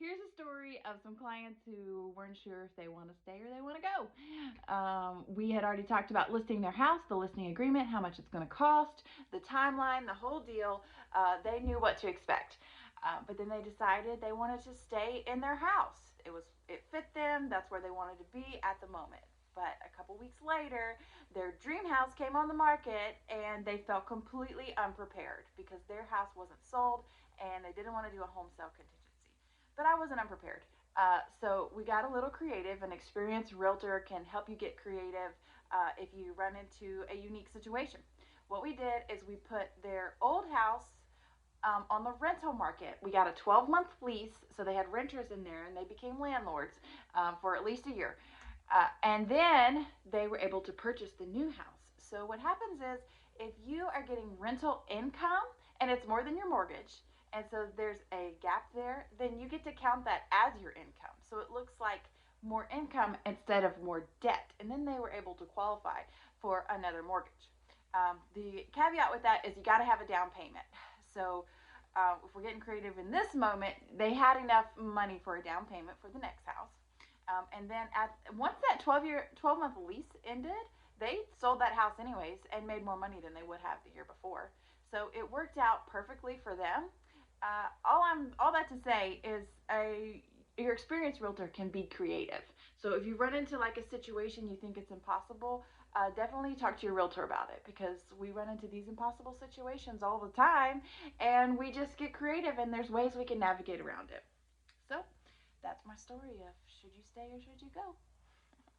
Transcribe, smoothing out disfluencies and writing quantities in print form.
Here's a story of some clients who weren't sure if they want to stay or they want to go. We had already talked about listing their house, the listing agreement, how much it's going to cost, the timeline, the whole deal. They knew what to expect. But then they decided they wanted to stay in their house. It fit them. That's where they wanted to be at the moment. But a couple weeks later, their dream house came on the market and they felt completely unprepared because their house wasn't sold and they didn't want to do a home sale contingency. But I wasn't unprepared. So we got a little creative. An experienced realtor can help you get creative if you run into a unique situation. What we did is we put their old house on the rental market. We got a 12-month lease, so they had renters in there and they became landlords for at least a year. And then they were able to purchase the new house. So what happens is if you are getting rental income and it's more than your mortgage, and so there's a gap there, then you get to count that as your income. So it looks like more income instead of more debt. And then they were able to qualify for another mortgage. The caveat with that is you got to have a down payment. So if we're getting creative in this moment, they had enough money for a down payment for the next house. And then once that 12-month lease ended, they sold that house anyways and made more money than they would have the year before. So it worked out perfectly for them. All that to say is your experienced realtor can be creative. So if you run into like a situation you think it's impossible, definitely talk to your realtor about it, because we run into these impossible situations all the time and we just get creative and there's ways we can navigate around it. So that's my story of should you stay or should you go?